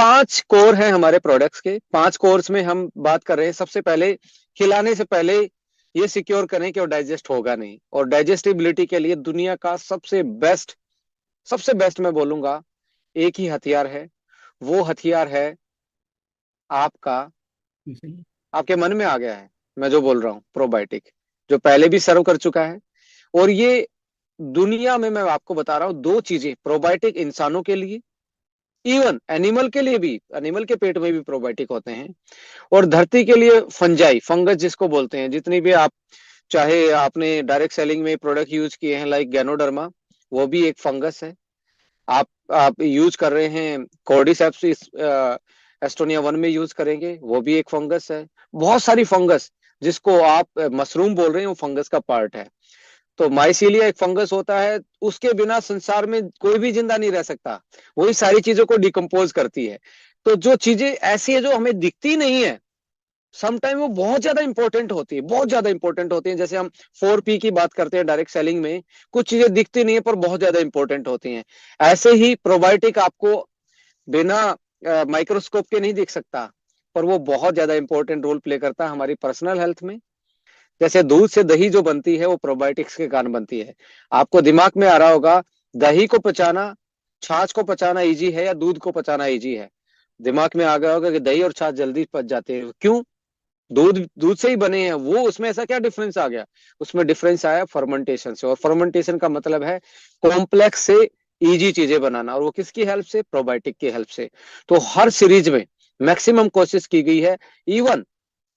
5 core हैं हमारे products के। 5 कोर्स में हम बात कर रहे हैं, सबसे पहले खिलाने से पहले ये सिक्योर करें कि वो डाइजेस्ट होगा नहीं। और डाइजेस्टिबिलिटी के लिए दुनिया का सबसे बेस्ट मैं बोलूंगा एक ही हथियार है। वो हथियार है आपका, आपके मन में आ गया है मैं जो बोल रहा हूँ, प्रोबायोटिक, जो पहले भी सर्व कर चुका है। और ये दुनिया में मैं आपको बता रहा हूँ दो चीजें प्रोबायोटिक इंसानों के लिए, इवन एनिमल के लिए भी, एनिमल के पेट में भी प्रोबायोटिक होते हैं। और धरती के लिए फंजाई, फंगस जिसको बोलते हैं, जितनी भी आप चाहे आपने डायरेक्ट सेलिंग में प्रोडक्ट यूज किए हैं लाइक गैनोडर्मा, वो भी एक फंगस है। आप यूज कर रहे हैं कॉर्डिसेप्स, एस्टोनिया 1 में यूज करेंगे, वो भी एक फंगस है। बहुत सारी फंगस, जिसको आप मशरूम बोल रहे हैं, वो फंगस का पार्ट है। तो माइसीलिया एक फंगस होता है, उसके बिना संसार में कोई भी जिंदा नहीं रह सकता। वही सारी चीजों को डिकम्पोज करती है। तो जो चीजें ऐसी है जो हमें दिखती नहीं है, समटाइम वो बहुत ज्यादा इंपॉर्टेंट होती है, बहुत ज्यादा इंपॉर्टेंट होती है। जैसे हम 4P की बात करते हैं डायरेक्ट सेलिंग में, कुछ चीजें दिखती नहीं है पर बहुत ज्यादा इंपॉर्टेंट होती हैं। ऐसे ही प्रोबायोटिक आपको बिना माइक्रोस्कोप के नहीं दिख सकता, पर वो बहुत ज्यादा इंपॉर्टेंट रोल प्ले करता है हमारी पर्सनल हेल्थ में। जैसे दूध से दही जो बनती है वो प्रोबायोटिक्स के कारण बनती है। आपको दिमाग में आ रहा होगा, दही को पचाना, छाछ को पचाना इजी है या दूध को पचाना इजी है? दिमाग में आ गया होगा कि दही और छाछ जल्दी पच जाते हैं, क्यों? दूध दूध से ही बने हैं वो, उसमें ऐसा क्या डिफरेंस आ गया? उसमें डिफरेंस आया फर्मेंटेशन से। और फर्मेंटेशन का मतलब है कॉम्प्लेक्स से इजी चीजें बनाना, और वो किसकी हेल्प से? प्रोबायोटिक की हेल्प से। तो हर सीरीज में मैक्सिमम कोशिश की गई है। इवन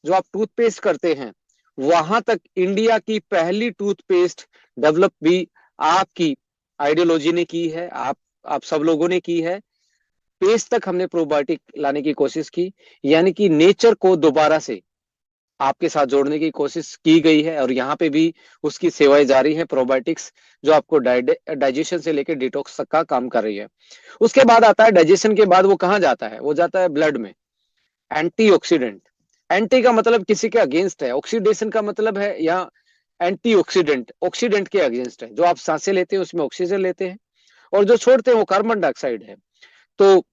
जो आप टूथपेस्ट करते हैं, वहां तक इंडिया की पहली टूथपेस्ट डेवलप भी आपकी आइडियोलॉजी ने की है, आप सब लोगों ने की है। पेस्ट तक हमने प्रोबायोटिक लाने की कोशिश की, यानी कि नेचर को दोबारा से आपके साथ जोड़ने की कोशिश की गई है। और यहाँ पे भी उसकी सेवाएं जारी हैं प्रोबायोटिक्स, जो आपको डाइजेशन से लेकर डिटॉक्स तक का काम कर रही है। उसके बाद आता है डाइजेशन के बाद वो कहाँ जाता है? वो जाता है ब्लड में। एंटीऑक्सीडेंट, एंटी का मतलब किसी के अगेंस्ट है, ऑक्सीडेशन का मतलब है यहाँ एंटीऑक्सीडेंट, ऑक्सीडेंट के अगेंस्ट है। जो आप सांसें लेते हैं उसमें ऑक्सीजन लेते हैं, और जो छोड़ते हैं वो कार्बन डाइऑक्साइड है। तो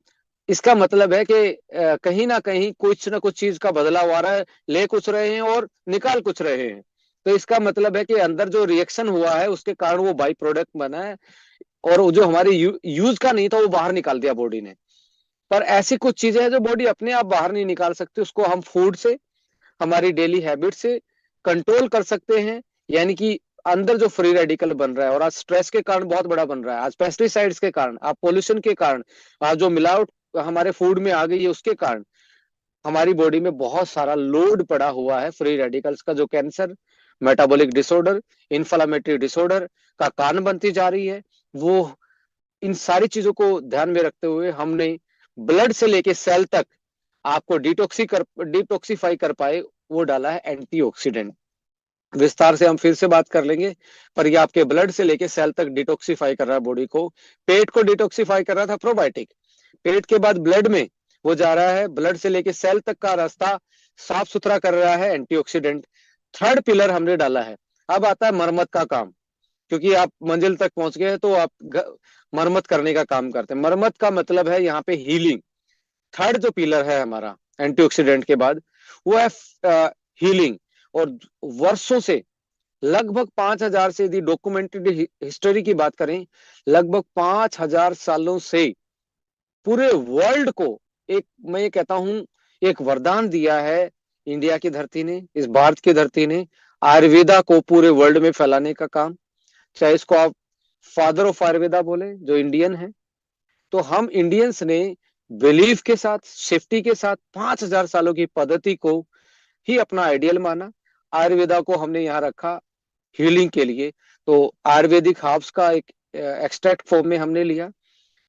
इसका मतलब है कि कहीं ना कहीं कुछ ना कुछ चीज का बदलाव आ रहा है, ले कुछ रहे हैं और निकाल कुछ रहे हैं। तो इसका मतलब है कि अंदर जो रिएक्शन हुआ है उसके कारण वो बाई प्रोडक्ट बना है, और वो जो हमारे यूज का नहीं था वो बाहर निकाल दिया बॉडी ने। पर ऐसी कुछ चीजें हैं जो बॉडी अपने आप बाहर नहीं निकाल सकती, उसको हम फूड से, हमारी डेली हैबिट से कंट्रोल कर सकते हैं। यानी कि अंदर जो फ्री रेडिकल बन रहा है, और आज स्ट्रेस के कारण बहुत बड़ा बन रहा है, आज पेस्टिसाइड्स के कारण, आज पोल्यूशन के कारण, आज जो मिलावट हमारे फूड में आ गई है उसके कारण हमारी बॉडी में बहुत सारा लोड पड़ा हुआ है फ्री रेडिकल्स का, जो cancer, metabolic disorder, inflammatory disorder का कारण बनती जा रही है। वो इन सारी चीजों को ध्यान में रखते हुए हमने ब्लड से लेके सेल तक आपको डिटॉक्सिफाई कर पाए, वो डाला है एंटीऑक्सीडेंट। विस्तार से हम फिर से बात कर लेंगे, पर ये आपके ब्लड से लेके सेल तक डिटॉक्सिफाई कर रहा है बॉडी को। पेट को डिटॉक्सिफाई कर रहा था प्रोबायोटिक, पेट के बाद ब्लड में वो जा रहा है, ब्लड से लेके सेल तक का रास्ता साफ सुथरा कर रहा है एंटीऑक्सीडेंट। थर्ड पिलर हमने डाला है। अब आता है मरम्मत का काम, क्योंकि आप मंजिल तक पहुंच गए तो आप मरम्मत करने का काम करते हैं। मरम्मत का मतलब है यहाँ पे हीलिंग। थर्ड जो पिलर है हमारा एंटीऑक्सीडेंट के बाद, वो है हीलिंग। और वर्षों से, लगभग 5,000 से, यदि डॉक्यूमेंटेड हिस्ट्री की बात करें, लगभग 5,000 सालों से पूरे वर्ल्ड को एक, मैं ये कहता हूं, एक वरदान दिया है इंडिया की धरती ने, इस भारत की धरती ने, आयुर्वेदा को पूरे वर्ल्ड में फैलाने का काम। चाहे इसको आप फादर ऑफ आयुर्वेदा बोले, जो इंडियन है। तो हम इंडियंस ने बिलीफ के साथ, सेफ्टी के साथ 5,000 सालों की पद्धति को ही अपना आइडियल माना। आयुर्वेदा को हमने यहाँ रखा हीलिंग के लिए। तो आयुर्वेदिक हर्ब्स का एक एक्सट्रैक्ट फॉर्म में हमने लिया।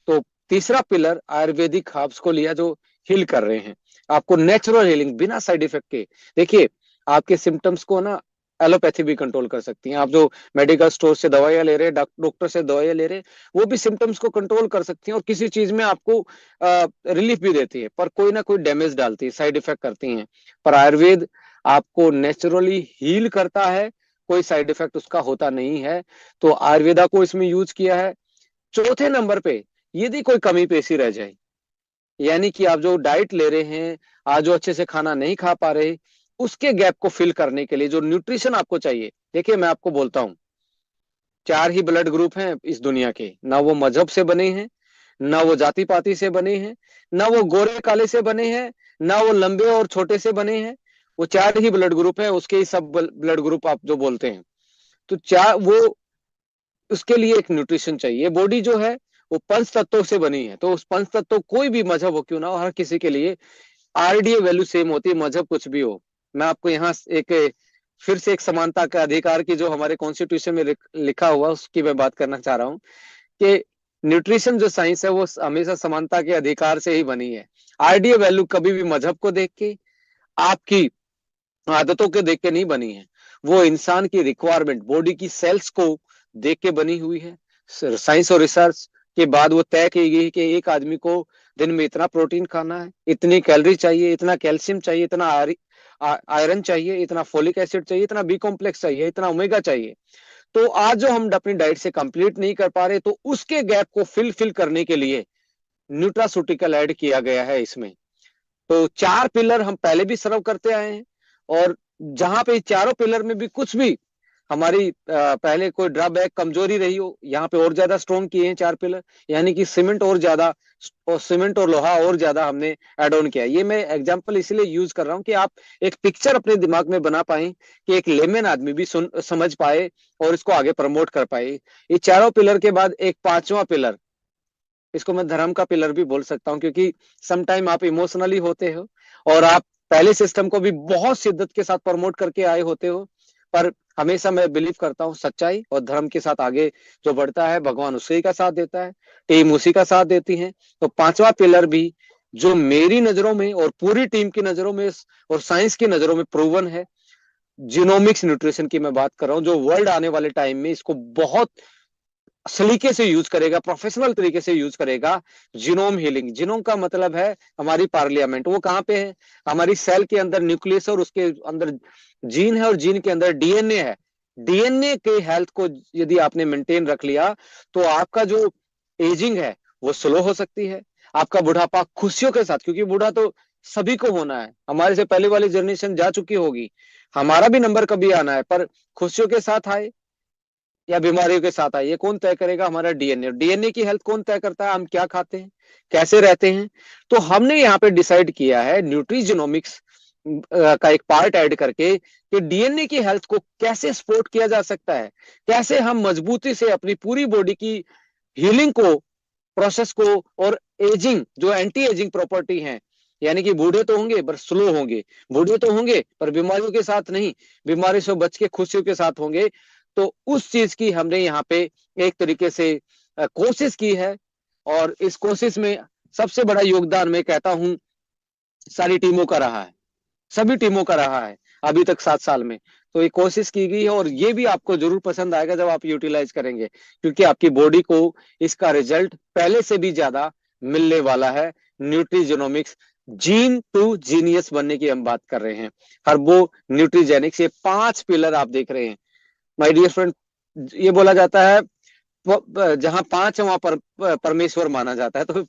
तो तीसरा पिलर आयुर्वेदिक हर्ब्स को लिया जो हील कर रहे हैं आपको, नेचुरल हीलिंग बिना साइड इफेक्ट के। देखिए, आपके सिम्टम्स को ना एलोपैथी भी कंट्रोल कर सकती हैं। आप जो मेडिकल स्टोर से दवाइयां ले रहे हैं, डॉक्टर से दवाइयां ले रहे हैं, वो भी सिम्टम्स को कंट्रोल कर सकती हैं, और किसी चीज में आपको रिलीफ भी देती है, पर कोई ना कोई डैमेज डालती है, साइड इफेक्ट करती हैं। पर आयुर्वेद आपको नेचुरली हील करता है, कोई साइड इफेक्ट उसका होता नहीं है। तो आयुर्वेदा को इसमें यूज किया है। चौथे नंबर पे, यदि कोई कमी पेशी रह जाए, यानी कि आप जो डाइट ले रहे हैं, आज जो अच्छे से खाना नहीं खा पा रहे, उसके गैप को फिल करने के लिए जो न्यूट्रिशन आपको चाहिए। देखिए मैं आपको बोलता हूँ, चार ही ब्लड ग्रुप हैं इस दुनिया के, ना वो मजहब से बने हैं, ना वो जाति पाति से बने हैं, ना वो गोरे काले से बने हैं, ना वो लंबे और छोटे से बने हैं। वो चार ही ब्लड ग्रुप है, उसके ही सब ब्लड ग्रुप आप जो बोलते हैं। तो चार वो, उसके लिए एक न्यूट्रिशन चाहिए। बॉडी जो है वो पंच तत्वों से बनी है, तो उस पंच तत्व, कोई भी मजहब हो क्यों ना हो, हर किसी के लिए आरडीए वैल्यू सेम होती है, मजहब कुछ भी हो। मैं आपको यहाँ एक फिर से एक समानता का अधिकार की जो हमारे कॉन्स्टिट्यूशन में लिखा हुआ, उसकी मैं बात करना चाह रहा हूँ कि न्यूट्रिशन जो साइंस है वो हमेशा समानता के अधिकार से ही बनी है। आरडीए वैल्यू कभी भी मजहब को देख के, आपकी आदतों के देख के नहीं बनी है। वो इंसान की रिक्वायरमेंट, बॉडी की सेल्स को देख के बनी हुई है। साइंस और रिसर्च के बाद वो तय की गई कि एक आदमी को दिन में इतना प्रोटीन खाना है, इतनी कैलोरी चाहिए, इतना कैल्शियम चाहिए, इतना आयरन चाहिए, इतना फोलिक एसिड चाहिए, इतना बी कॉम्प्लेक्स चाहिए, इतना ओमेगा चाहिए। तो आज जो हम अपनी डाइट से कंप्लीट नहीं कर पा रहे, तो उसके गैप को फिल करने के लिए न्यूट्रासूटिकल ऐड किया गया है इसमें। तो चार पिलर हम पहले भी सर्व करते आए हैं, और जहां पे चारों पिलर में भी कुछ भी हमारी पहले कोई ड्रॉबैक कमजोरी रही हो, यहाँ पे और ज्यादा स्ट्रॉन्ग किए हैं चार पिलर। यानी कि सीमेंट और ज्यादा, और सीमेंट और लोहा और ज्यादा हमने एड ऑन किया। ये मैं एग्जांपल इसलिए यूज कर रहा हूँ कि आप एक पिक्चर अपने दिमाग में बना पाए, कि एक लेमन आदमी भी समझ पाए और इसको आगे प्रमोट कर पाए। ये चारों पिलर के बाद एक पांचवा पिलर, इसको मैं धर्म का पिलर भी बोल सकता हूँ, क्योंकि समटाइम आप इमोशनली होते हो और आप पहले सिस्टम को भी बहुत शिद्दत के साथ प्रमोट करके आए होते हो, पर हमेशा मैं बिलीव करता हूँ सच्चाई और धर्म के साथ आगे जो बढ़ता है, भगवान उसी का साथ देता है, टीम उसी का साथ देती है। तो पांचवा पिलर भी जो मेरी नजरों में और पूरी टीम की नजरों में और साइंस की नजरों में प्रूवन है, जीनोमिक्स न्यूट्रिशन की मैं बात कर रहा हूँ, जो वर्ल्ड आने वाले टाइम में इसको बहुत सलीके से यूज करेगा, प्रोफेशनल तरीके से यूज करेगा। जीनोम हीलिंग, जीनोम का मतलब है हमारी पार्लियामेंट। वो कहाँ पे है? हमारी सेल के अंदर न्यूक्लियस, और उसके अंदर जीन है, और जीन के अंदर डीएनए है। डीएनए के हेल्थ को यदि आपने मेंटेन रख लिया, तो आपका जो एजिंग है वो स्लो हो सकती है। आपका बुढ़ापा खुशियों के साथ, क्योंकि बूढ़ा तो सभी को होना है, हमारे से पहले वाली जनरेशन जा चुकी होगी, हमारा भी नंबर कभी आना है, पर खुशियों के साथ आए या बीमारियों के साथ आए, ये कौन तय करेगा? हमारा डीएनए। डीएनए की हेल्थ कौन तय करता है? हम क्या खाते हैं, कैसे रहते हैं। तो हमने यहाँ पे डिसाइड किया है न्यूट्रीजिनोमिक्स का एक पार्ट ऐड करके, कि डीएनए की हेल्थ को कैसे सपोर्ट किया जा सकता है, कैसे हम मजबूती से अपनी पूरी बॉडी की हीलिंग को, प्रोसेस को, और एजिंग, जो एंटी एजिंग प्रॉपर्टी है, यानी कि बूढ़े तो होंगे पर स्लो होंगे, बूढ़े तो होंगे पर बीमारियों के साथ नहीं, बीमारी से बच के खुशियों के साथ होंगे। तो उस चीज की हमने यहाँ पे एक तरीके से कोशिश की है। और इस कोशिश में सबसे बड़ा योगदान मैं कहता हूं सारी टीमों का रहा है, सभी टीमों का रहा है अभी तक 7 साल में। तो ये कोशिश की गई है, और ये भी आपको जरूर पसंद आएगा जब आप यूटिलाइज करेंगे, क्योंकि आपकी बॉडी को इसका रिजल्ट पहले से भी ज्यादा मिलने वाला है। न्यूट्रीजेनोमिक्स, जीन टू जीनियस बनने की हम बात कर रहे हैं। हर्बो न्यूट्रीजेनिक्स, ये 5 पिलर आप देख रहे हैं माय डियर फ्रेंड। ये बोला जाता है जहां 5 है वहां पर परमेश्वर माना जाता है, तो 5